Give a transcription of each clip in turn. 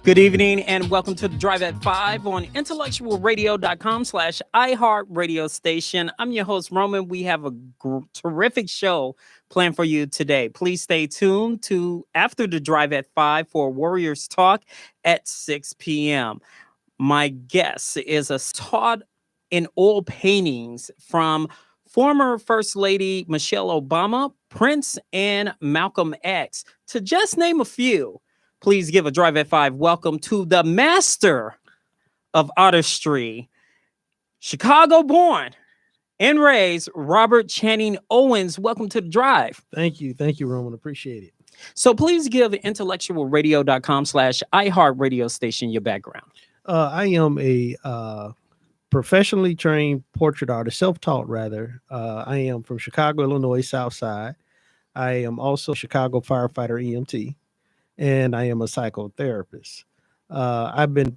Good evening and welcome to the Drive at 5 on IntellectualRadio.com/iHeartRadio station. I'm your host, Roland. We have a terrific show planned for you today. Please stay tuned to after the Drive at 5 for Warriors Talk at 6 p.m. My guest is a taught in oil paintings from former First Lady Michelle Obama, Prince, and Malcolm X, to just name a few. Please give a Drive at 5 welcome to the master of artistry, Chicago born and raised, Robert Channing Owens. Welcome to the Drive. Thank you. Thank you, Roland. Appreciate it. So please give IntellectualRadio.com/iHeartRadio station your background. I am a professionally trained portrait artist, self-taught rather. I am from Chicago, Illinois, South Side. I am also a Chicago firefighter EMT. And I am a psychotherapist. I've been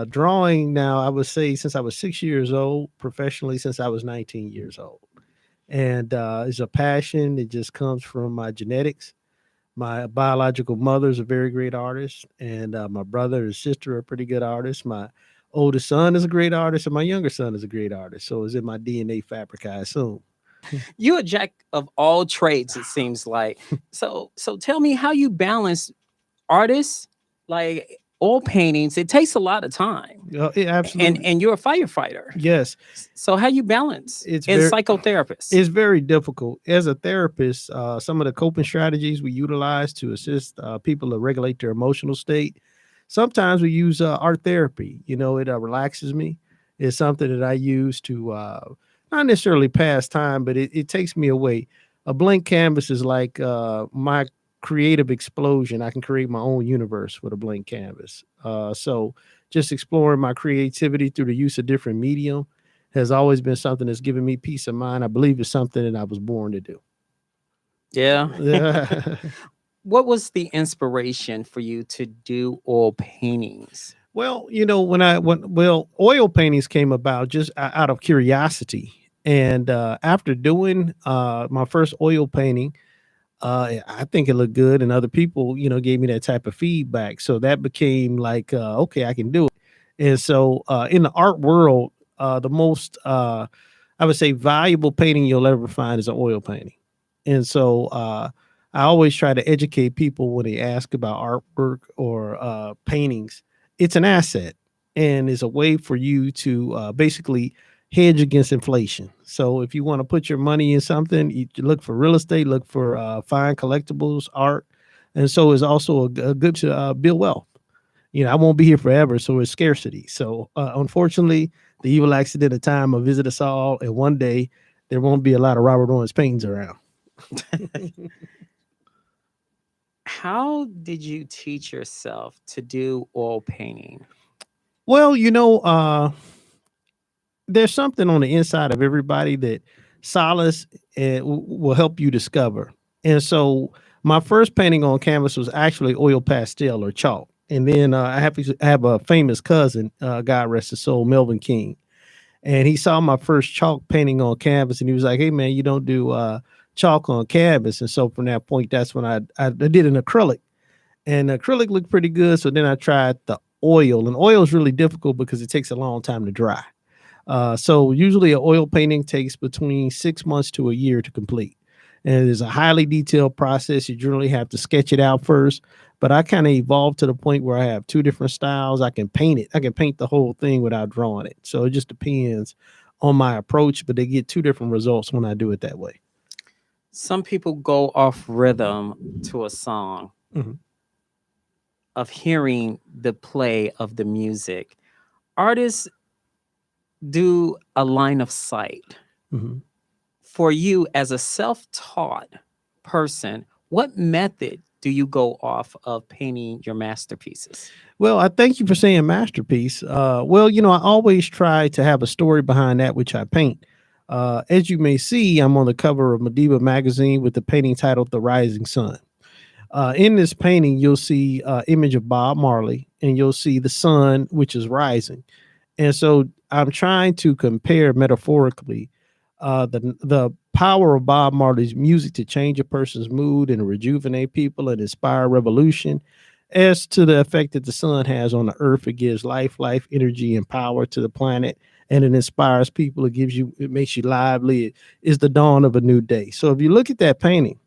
drawing now, I would say, since I was 6 years old, professionally since I was 19 years old. And it's a passion. It just comes from my genetics. My biological mother is a very great artist, and my brother and sister are pretty good artists. My oldest son is a great artist, and my younger son is a great artist. So it's in my DNA fabric, I assume. You're a jack of all trades, it seems like. So tell me how you balance artists, like oil paintings. It takes a lot of time. Absolutely. And you're a firefighter. Yes. So how you balance it's as psychotherapist? It's very difficult. As a therapist, some of the coping strategies we utilize to assist people to regulate their emotional state. Sometimes we use art therapy. You know, it relaxes me. It's something that I use to not necessarily pass time, but it takes me away. A blank canvas is like my creative explosion. I can create my own universe with a blank canvas. So just exploring my creativity through the use of different medium has always been something that's given me peace of mind. I believe it's something that I was born to do. Yeah. What was the inspiration for you to do oil paintings? Well, you know, when oil paintings came about just out of curiosity. And after doing my first oil painting, I think it looked good, and other people, you know, gave me that type of feedback. So that became like, okay, I can do it. And so in the art world, the most, I would say, valuable painting you'll ever find is an oil painting. And so I always try to educate people when they ask about artwork or paintings. It's an asset, and it's a way for you to basically hedge against inflation. So if you want to put your money in something, you look for real estate, look for fine collectibles, art. And so it's also a good to build wealth. You know, I won't be here forever, so it's scarcity. So unfortunately, the evil accident of time will visit us all, and one day there won't be a lot of Robert Owens paintings around. How did you teach yourself to do oil painting? Well, you know, there's something on the inside of everybody that solace will help you discover. And so my first painting on canvas was actually oil pastel or chalk. And then I have a famous cousin, God rest his soul, Melvin King. And he saw my first chalk painting on canvas, and he was like, hey, man, you don't do chalk on canvas. And so from that point, that's when I did an acrylic. And acrylic looked pretty good. So then I tried the oil. And oil is really difficult because it takes a long time to dry. So usually an oil painting takes between 6 months to a year to complete. And it is a highly detailed process. You generally have to sketch it out first. But I kind of evolved to the point where I have two different styles. I can paint it. I can paint the whole thing without drawing it. So it just depends on my approach, but they get two different results when I do it that way. Some people go off rhythm to a song, of hearing the play of the music. Artists do a line of sight. For you as a self-taught person, what method do you go off of painting your masterpieces? Well, I thank you for saying masterpiece. Well, you know, I always try to have a story behind that which I paint. As you may see, I'm on the cover of Mediva magazine with the painting titled The Rising Sun. In this painting, you'll see an image of Bob Marley, and you'll see the sun, which is rising. And so I'm trying to compare metaphorically the power of Bob Marley's music to change a person's mood and rejuvenate people and inspire revolution. as to the effect that the sun has on the earth. It gives life, energy, and power to the planet, and it inspires people. It makes you lively. It is the dawn of a new day. So if you look at that painting,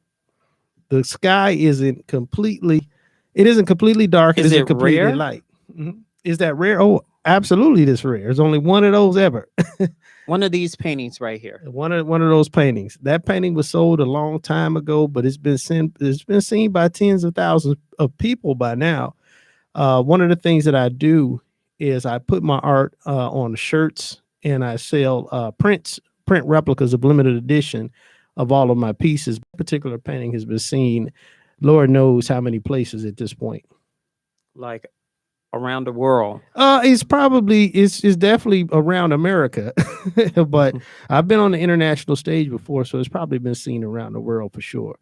the sky isn't completely dark. It Is isn't it completely rare? light. Is that rare? Oh, absolutely. This rare. There's only one of those ever. One of these paintings right here. One of those paintings. That painting was sold a long time ago, but it's been seen by tens of thousands of people by now. One of the things that I do is I put my art on shirts, and I sell print replicas of limited edition of all of my pieces. That particular painting has been seen, Lord knows how many places at this point. Like around the world. It's definitely around America, but I've been on the international stage before, so it's probably been seen around the world for sure.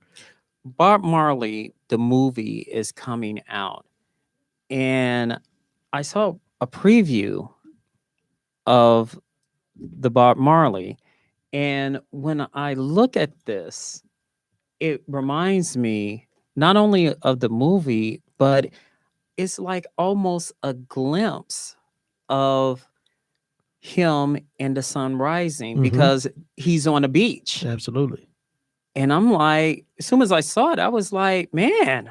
Bob Marley, the movie, is coming out. And I saw a preview of the Bob Marley. And when I look at this, it reminds me not only of the movie, but it's like almost a glimpse of him and the sun rising because he's on a beach. Absolutely. And I'm like, as soon as I saw it, I was like, man.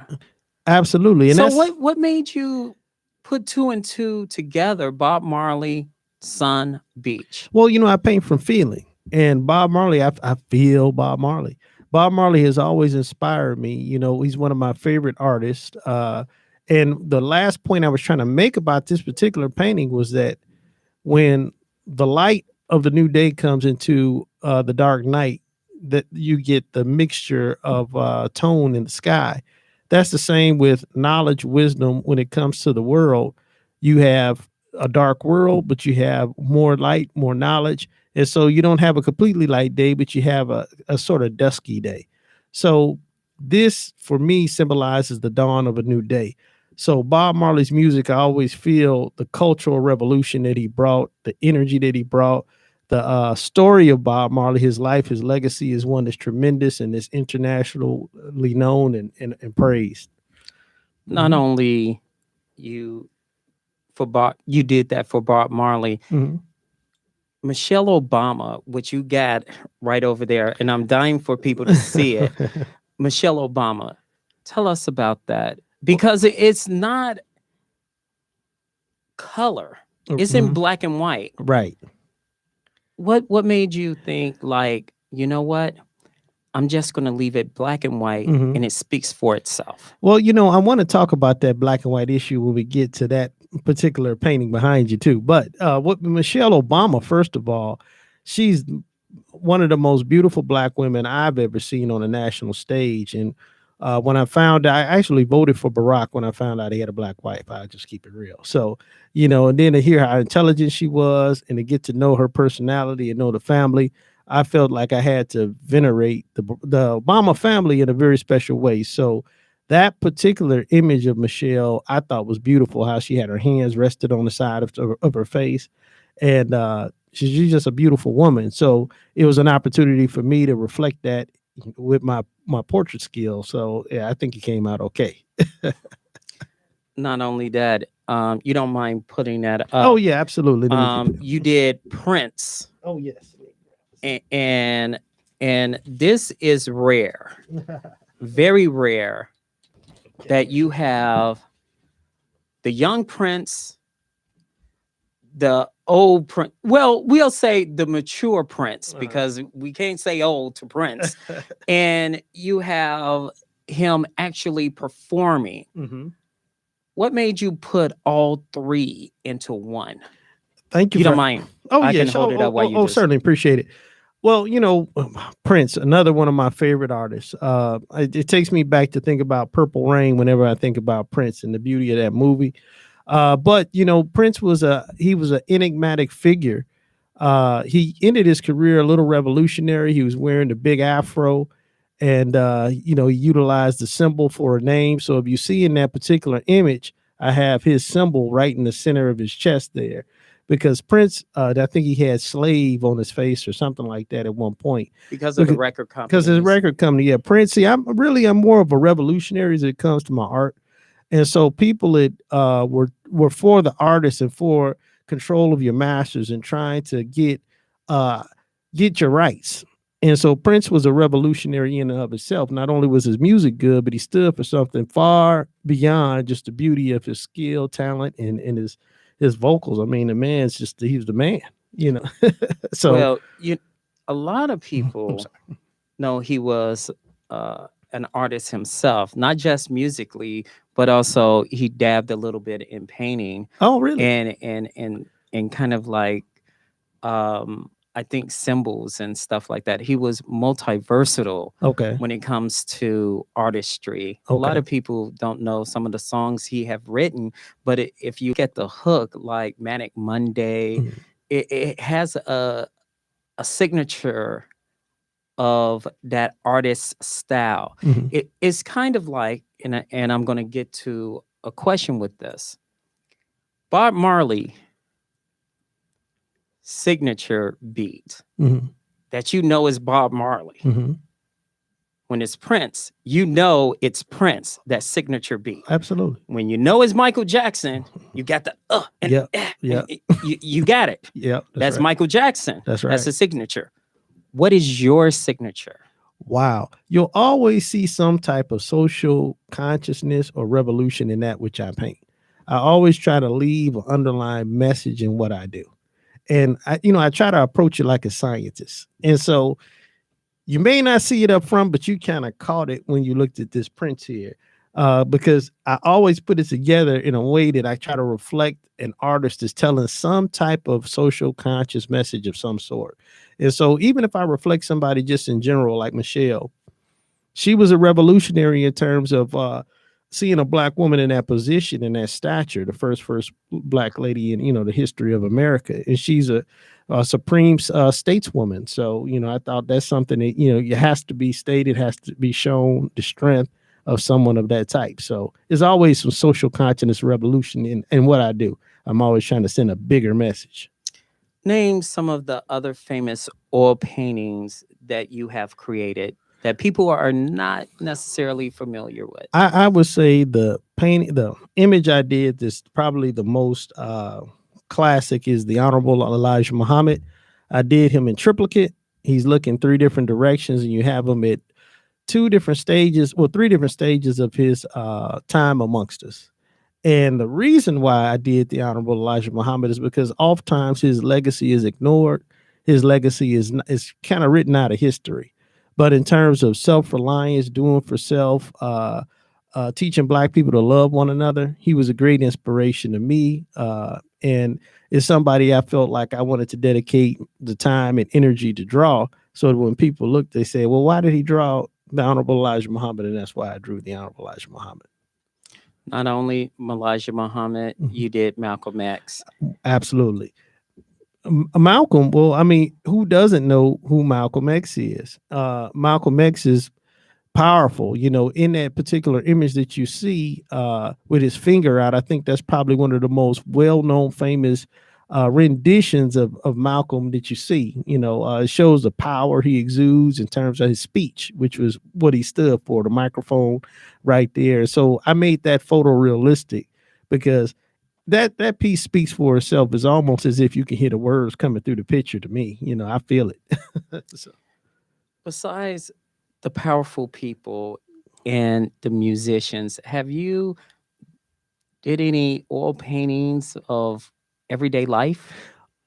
Absolutely. And so that's, what made you put two and two together, Bob Marley, sun, beach? well, I paint from feeling. And Bob Marley, I feel Bob Marley. Bob Marley has always inspired me. He's one of my favorite artists. And the last point I was trying to make about this particular painting was that when the light of the new day comes into the dark night, that you get the mixture of tone in the sky. That's the same with knowledge, wisdom. When it comes to the world, you have a dark world, but you have more light, more knowledge. And so you don't have a completely light day, but you have a sort of dusky day. So this, for me, symbolizes the dawn of a new day. So Bob Marley's music, I always feel the cultural revolution that he brought, the energy that he brought, the story of Bob Marley, his life, his legacy is one that's tremendous and is internationally known and praised. Not only you did that for Bob Marley. Michelle Obama, which you got right over there, and I'm dying for people to see it. Michelle Obama, tell us about that, because it's not color; it's in black and white. Right. What made you think, like, you know what? I'm just going to leave it black and white, and it speaks for itself. Well, I want to talk about that black and white issue when we get to that particular painting behind you too. But what Michelle Obama, first of all, she's one of the most beautiful black women I've ever seen on a national stage. And when I actually voted for Barack when I found out he had a black wife. I just keep it real. So, and then to hear how intelligent she was and to get to know her personality and know the family, I felt like I had to venerate the Obama family in a very special way. So that particular image of Michelle, I thought was beautiful, how she had her hands rested on the side of her face. And she's just a beautiful woman. So it was an opportunity for me to reflect that with my portrait skills. So yeah, I think it came out okay. Not only that, you don't mind putting that up. Oh yeah, absolutely. You did Prince. Oh yes. And this is rare, very rare, that you have the young Prince, the old Prince. Well, we'll say the mature Prince, because we can't say old to Prince. And you have him actually performing. What made you put all three into one? Thank you. You don't mind? Oh, I yeah. can hold it up while you do. Certainly appreciate it. Well, Prince, another one of my favorite artists. It takes me back to think about Purple Rain whenever I think about Prince and the beauty of that movie. But Prince was an enigmatic figure. He ended his career a little revolutionary. He was wearing the big afro, and he utilized the symbol for a name. So if you see in that particular image, I have his symbol right in the center of his chest there. Because Prince, I think he had slave on his face or something like that at one point. Because of the record company. Because his record company, yeah. Prince, I'm more of a revolutionary as it comes to my art. And so people that were for the artists and for control of your masters and trying to uh, get your rights. And so Prince was a revolutionary in and of itself. Not only was his music good, but he stood for something far beyond just the beauty of his skill, talent, and his vocals. I mean, the man's just he was the man, you know. So Well, a lot of I'm people sorry. know he was an artist himself, not just musically, but also he dabbed a little bit in painting Oh, really? and kind of like I think symbols and stuff like that. He was multiversatile Okay. when it comes to artistry. A lot Okay. of people don't know some of the songs he have written, but if you get the hook, like Manic Monday, Mhm. it has a signature of that artist's style. Mhm. It's kind of like, and I'm going to get to a question with this. Bob Marley signature beat Mhm. that you know is Bob Marley. Mhm. When it's Prince, you know it's Prince, that signature beat. Absolutely. When you know it's Michael Jackson, you got the and Yep. and Yep. you got it. Yep. That's That's right. Michael Jackson. That's That's right. a signature. What is your signature? Wow. You'll always see some type of social consciousness or revolution in that which I paint. I always try to leave an underlying message in what I do. And I try to approach it like a scientist. And so you may not see it up front, but you kind of caught it when you looked at this print here. Because I always put it together in a way that I try to reflect an artist is telling some type of social conscious message of some sort. And so even if I reflect somebody just in general, like Michelle, she was a revolutionary in terms of seeing a black woman in that position and that stature, the first black lady in the history of America, and she's a supreme stateswoman. So I thought that's something that it has to be stated, has to be shown the strength of someone of that type. So there's always some social consciousness revolution in what I do. I'm always trying to send a bigger message. Name some of the other famous oil paintings that you have created that people are not necessarily familiar with. I would say the image I did that's probably the most classic is the Honorable Elijah Muhammad. I did him in triplicate. He's looking three different directions, and you have him at three different stages of his time amongst us. And the reason why I did the Honorable Elijah Muhammad is because oftentimes his legacy is ignored. His legacy is kind of written out of history. But in terms of self-reliance, doing for self, teaching black people to love one another, he was a great inspiration to me. And is somebody I felt like I wanted to dedicate the time and energy to draw. So that when people look, they say, well, why did he draw the Honorable Elijah Muhammad? And that's why I drew the Honorable Elijah Muhammad. Not only Elijah Muhammad, Mhm. you did Malcolm X. Absolutely. Malcolm, well, I mean, who doesn't know who Malcolm X is? Malcolm X is powerful, in that particular image that you see with his finger out. I think that's probably one of the most well-known, famous renditions of Malcolm that you see. It shows the power he exudes in terms of his speech, which was what he stood for, the microphone right there. So I made that photo realistic because that piece speaks for itself. It's almost as if you can hear the words coming through the picture to me. I feel it. So, Besides the powerful people and the musicians, have you did any oil paintings of everyday life?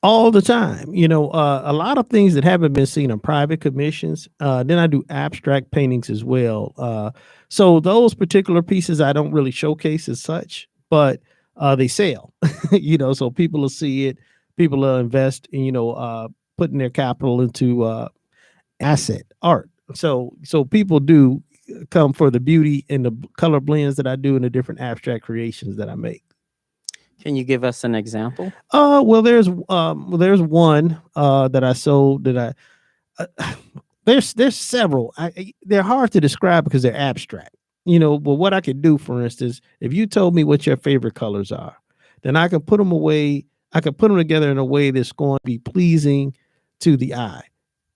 all the time, a lot of things that haven't been seen in private commissions. Then I do abstract paintings as well. So those particular pieces I don't really showcase as such, but they sell, so people will see it. People will invest in, putting their capital into asset art. So people do come for the beauty and the color blends that I do and the different abstract creations that I make. Can you give us an example? There's one that I sold that there's several. They're hard to describe because they're abstract. But what I could do, for instance, if you told me what your favorite colors are, then I can put them away. I can put them together in a way that's going to be pleasing to the eye.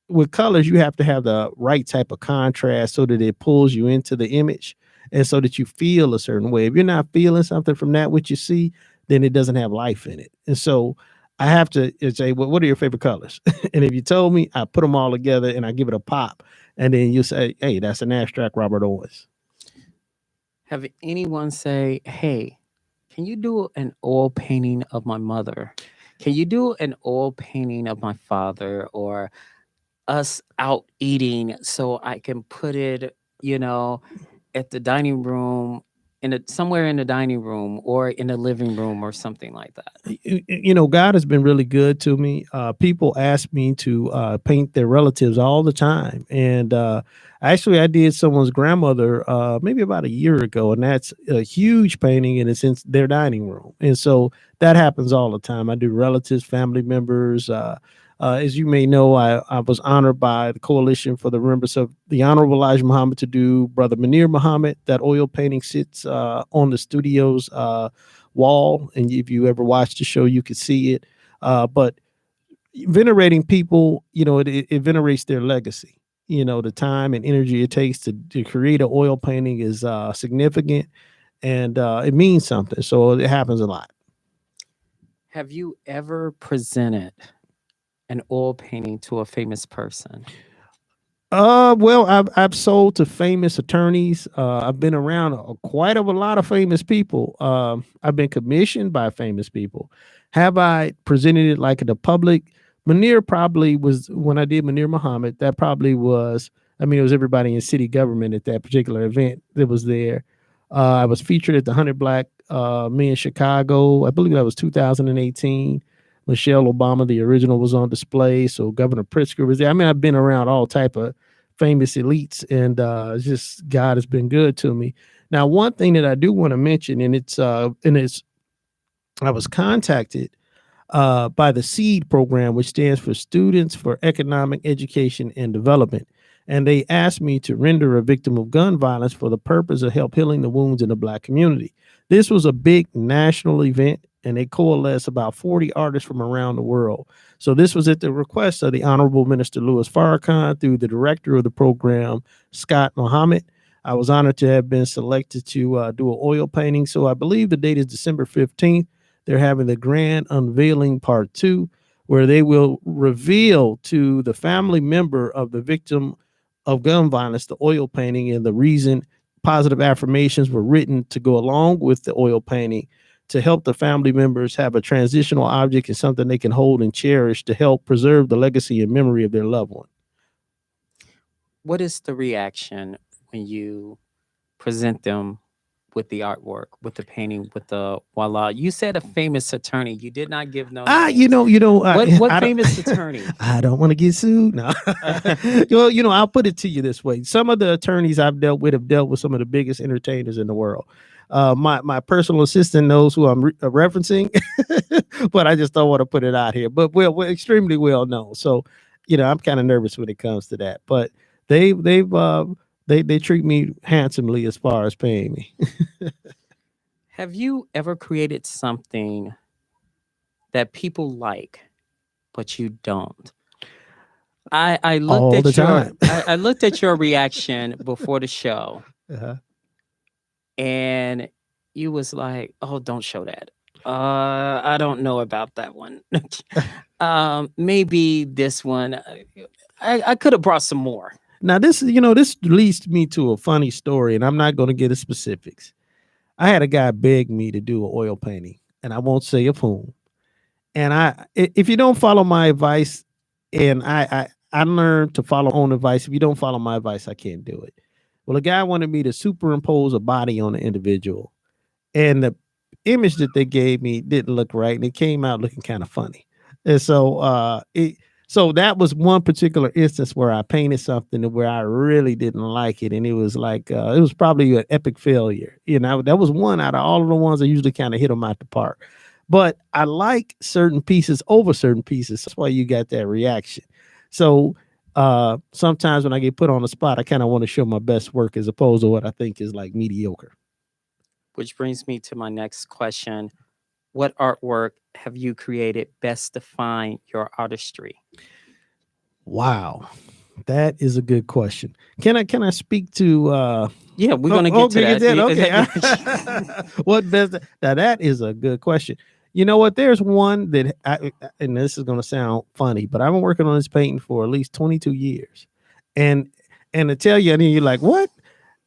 With colors, you have to have the right type of contrast so that it pulls you into the image. and so that you feel a certain way. If you're not feeling something from that which you see, then it doesn't have life in it. And so I have to say, well, what are your favorite colors? And if you told me, I put them all together and I give it a pop, and then you say, hey, that's an abstract Robert Owens. Have anyone say, "Hey, can you do an oil painting of my mother? Can you do an oil painting of my father or us out eating so I can put it, you know, at the dining room somewhere in the dining room or in the living room or something like that?" God has been really good to me. People ask me to paint their relatives all the time, and actually, I did someone's grandmother maybe about a year ago, and that's a huge painting, and it's in their dining room, and so that happens all the time. I do relatives, family members. As you may know, I was honored by the Coalition for the Remembrance of the Honorable Elijah Muhammad to do Brother Munir Muhammad. That oil painting sits on the studio's wall, and if you ever watched the show, you could see it. But venerating people, it venerates their legacy. The time and energy it takes to create an oil painting is significant, and it means something. So it happens a lot. Have you ever presented an oil painting to a famous person? Well, I've sold to famous attorneys. I've been around quite a lot of famous people. I've been commissioned by famous people. Have I presented it like in the public? Munir probably was when I did Munir Muhammad. That probably was. I mean, it was everybody in city government at that particular event that was there. I was featured at the 100 Black Men Chicago. I believe that was 2018. Michelle Obama, the original, was on display. So Governor Pritzker was there. I mean, I've been around all type of famous elites, and just God has been good to me. Now, one thing that I do want to mention, and it's I was contacted by the SEED program, which stands for Students for Economic Education and Development. And they asked me to render a victim of gun violence for the purpose of help healing the wounds in the Black community. This was a big national event, and they coalesced about 40 artists from around the world. So this was at the request of the Honorable Minister Louis Farrakhan through the director of the program, Scott Mohammed. I was honored to have been selected to do an oil painting. So I believe the date is December 15th. They're having the grand unveiling part 2, where they will reveal to the family member of the victim of gun violence the oil painting and the reason positive affirmations were written to go along with the oil painting to help the family members have a transitional object and something they can hold and cherish to help preserve the legacy and memory of their loved one. What is the reaction when you present them with the artwork, with the painting, with the voila? You said a famous attorney. You did not give no names. What famous attorney? I don't want to get sued. No. Well, I'll put it to you this way. Some of the attorneys I've dealt with have dealt with some of the biggest entertainers in the world. My personal assistant knows who I'm referencing, but I just don't want to put it out here. But we're extremely well known. So, I'm kind of nervous when it comes to that. But they treat me handsomely as far as paying me. Have you ever created something that people like, but you don't? I looked All at the your time. I looked at your reaction before the show, Uh-huh. and you was like, "Oh, don't show that. I don't know about that one. Maybe this one. I could have brought some more." Now this leads me to a funny story, and I'm not going to get the specifics. I had a guy beg me to do an oil painting, and I won't say of whom. And if you don't follow my advice, and I learned to follow own advice. If you don't follow my advice, I can't do it. Well, a guy wanted me to superimpose a body on the individual, and the image that they gave me didn't look right, and it came out looking kind of funny. And so that was one particular instance where I painted something where I really didn't like it, and it was like it was probably an epic failure. That was one out of all of the ones that usually kind of hit them out the park. But I like certain pieces over certain pieces. That's why you got that reaction. So sometimes when I get put on the spot, I kind of want to show my best work as opposed to what I think is like mediocre. Which brings me to my next question. What artwork have you created best define your artistry? Wow. That is a good question. Can I speak to Yeah, we're gonna get to okay, that. okay. What best now that is a good question. You know what? There's one that and this is gonna sound funny, but I've been working on this painting for at least 22 years. And to tell you, and you're like, what?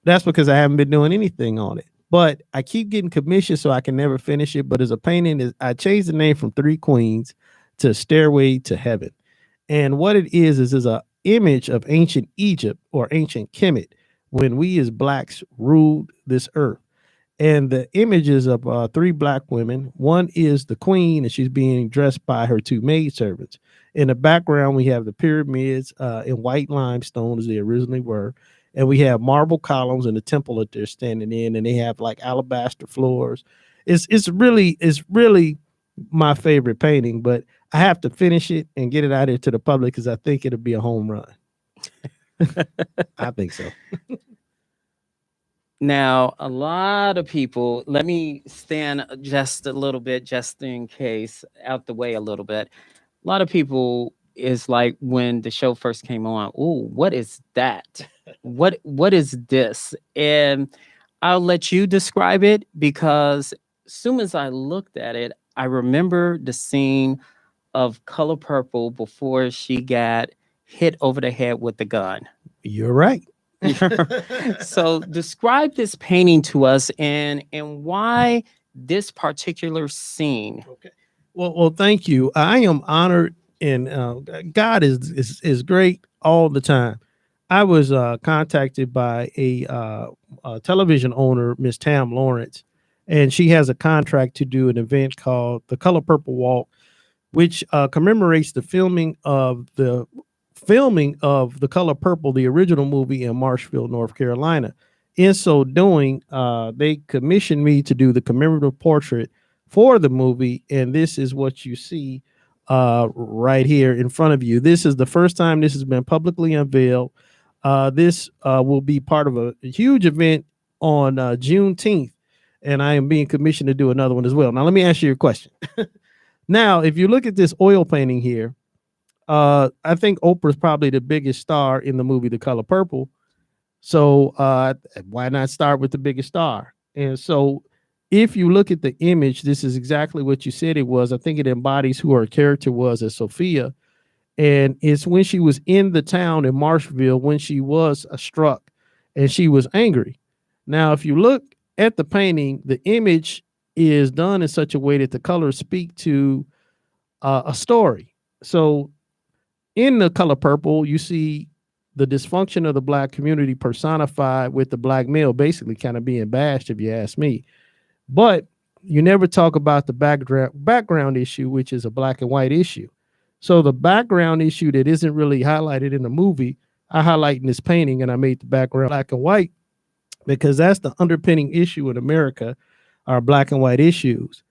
That's because I haven't been doing anything on it. But I keep getting commissioned so I can never finish it. But as a painting, I changed the name from Three Queens to Stairway to Heaven. And what it is a image of ancient Egypt or ancient Kemet when we as blacks ruled this earth. And the images of three black women. One is the queen, and she's being dressed by her two maidservants. In the background, we have the pyramids in white limestone as they originally were. And we have marble columns in the temple that they're standing in, and they have like alabaster floors. It's really my favorite painting, but I have to finish it and get it out here to the public because I think it'll be a home run. I think so. Now, a lot of people, let me stand just a little bit, just in case, out the way a little bit. A lot of people is like when the show first came on, oh, what is that? What is this? And I'll let you describe it because as soon as I looked at it, I remember the scene of Color Purple before she got hit over the head with the gun. You're right. So describe this painting to us and why this particular scene. Okay. Well, thank you. I am honored, and God is great all the time. I was contacted by a television owner, Miss Tam Lawrence, and she has a contract to do an event called the Color Purple Walk, which commemorates the filming of the Color Purple, the original movie in Marshville, North Carolina. In so doing, they commissioned me to do the commemorative portrait for the movie, and this is what you see right here in front of you. This is the first time this has been publicly unveiled. This will be part of a huge event on Juneteenth, and I am being commissioned to do another one as well. Now, let me ask you a question. Now, if you look at this oil painting here, I think Oprah's probably the biggest star in the movie The Color Purple. So why not start with the biggest star? And so if you look at the image, this is exactly what you said it was. I think it embodies who her character was as Sophia. And it's when she was in the town in Marshville when she was struck and she was angry. Now, if you look at the painting, the image is done in such a way that the colors speak to a story. So in The Color Purple, you see the dysfunction of the black community personified with the black male basically kind of being bashed, if you ask me. But you never talk about the background issue, which is a black and white issue. So the background issue that isn't really highlighted in the movie, I highlight in this painting, and I made the background black and white because that's the underpinning issue in America, are black and white issues.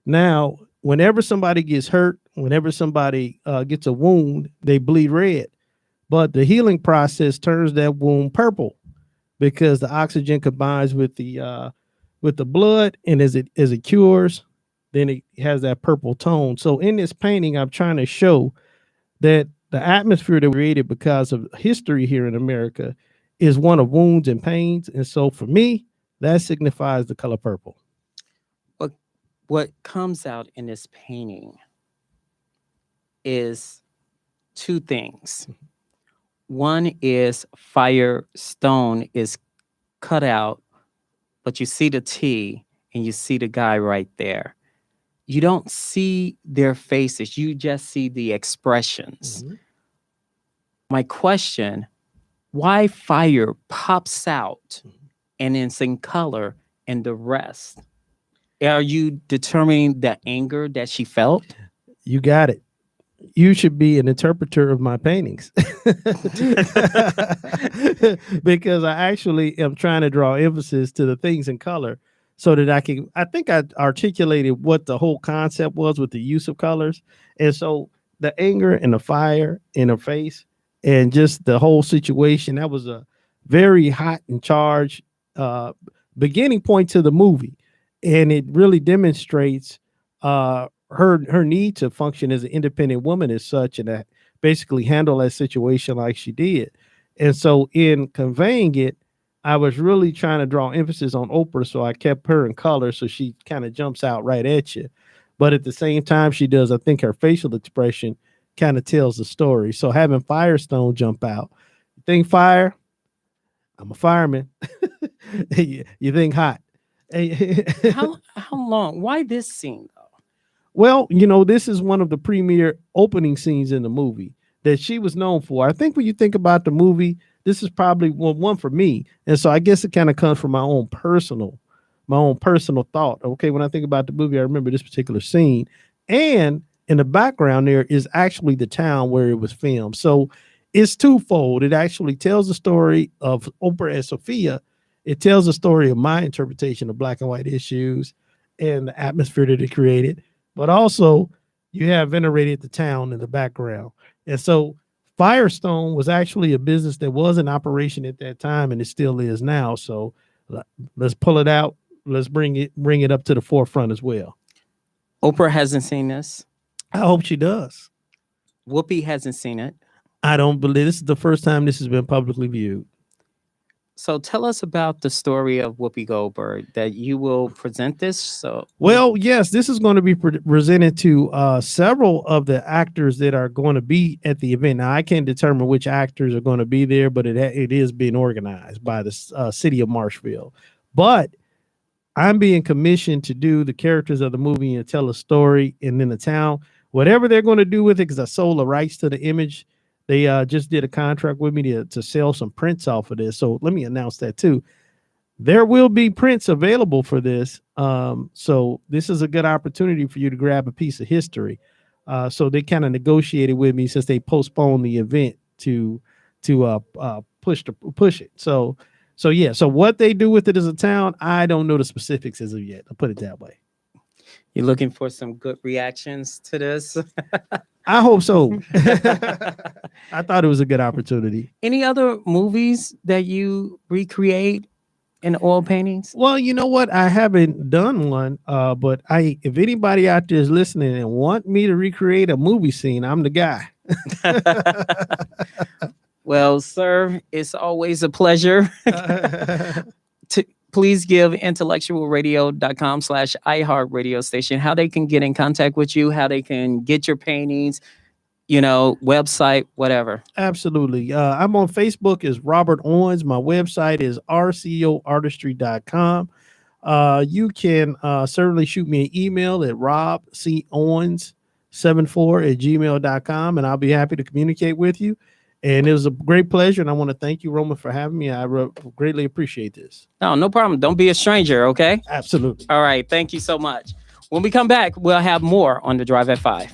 Now, whenever somebody gets hurt, whenever somebody gets a wound, they bleed red. But the healing process turns that wound purple because the oxygen combines with the blood, and as it cures, then it has that purple tone. So in this painting, I'm trying to show that the atmosphere that we created because of history here in America is one of wounds and pains. And so for me, that signifies the color purple. What comes out in this painting is two things. One is Firestone is cut out, but you see the T and you see the guy right there. You don't see their faces. You just see the expressions. Mm-hmm. My question, why fire pops out and it's in color and the rest? Are you determining the anger that she felt? You got it. You should be an interpreter of my paintings because I actually am trying to draw emphasis to the things in color so that I think I articulated what the whole concept was with the use of colors. And so the anger and the fire in her face and just the whole situation, that was a very hot and charged beginning point to the movie. And it really demonstrates her need to function as an independent woman as such, and that basically handle that situation like she did. And so in conveying it, I was really trying to draw emphasis on Oprah, so I kept her in color so she kind of jumps out right at you. But at the same time, she does, I think her facial expression kind of tells the story. So having Firestone jump out, you think fire? I'm a fireman. You think hot? How long? Why this scene though? Well, this is one of the premier opening scenes in the movie that she was known for. I think when you think about the movie, this is probably one for me. And so I guess it kind of comes from my own personal thought. Okay, when I think about the movie, I remember this particular scene. And in the background there is actually the town where it was filmed. So it's twofold. It actually tells the story of Oprah and Sophia. It tells the story of my interpretation of black and white issues and the atmosphere that it created. But also, you have venerated the town in the background. And so Firestone was actually a business that was in operation at that time, and it still is now. So let's pull it out. Let's bring it up to the forefront as well. Oprah hasn't seen this. I hope she does. Whoopi hasn't seen it. I don't believe this is the first time this has been publicly viewed. So tell us about the story of Whoopi Goldberg that you will present this. Well, yes, this is going to be presented to several of the actors that are going to be at the event. Now, I can't determine which actors are going to be there, but it is being organized by the city of Marshville. But I'm being commissioned to do the characters of the movie and tell a story, and then the town, whatever they're going to do with it, because I sold the rights to the image. They just did a contract with me to sell some prints off of this. So let me announce that too. There will be prints available for this. So this is a good opportunity for you to grab a piece of history. So they kind of negotiated with me since they postponed the event to push it. So yeah. So what they do with it as a town, I don't know the specifics as of yet. I'll put it that way. You're looking for some good reactions to this? I hope so. I thought it was a good opportunity. Any other movies that you recreate in oil paintings? Well, you know what? I haven't done one, but if anybody out there is listening and want me to recreate a movie scene, I'm the guy. Well, sir, it's always a pleasure. Please give IntellectualRadio.com/iHeartRadio station how they can get in contact with you, how they can get your paintings, website, whatever. Absolutely. I'm on Facebook as Robert Owens. My website is rcoartistry.com. You can certainly shoot me an email at robcowens74@gmail.com, and I'll be happy to communicate with you. And it was a great pleasure, and I want to thank you, Roman, for having me. I greatly appreciate this. No problem. Don't be a stranger, okay? Absolutely. All right. Thank you so much. When we come back, we'll have more on The Drive at 5.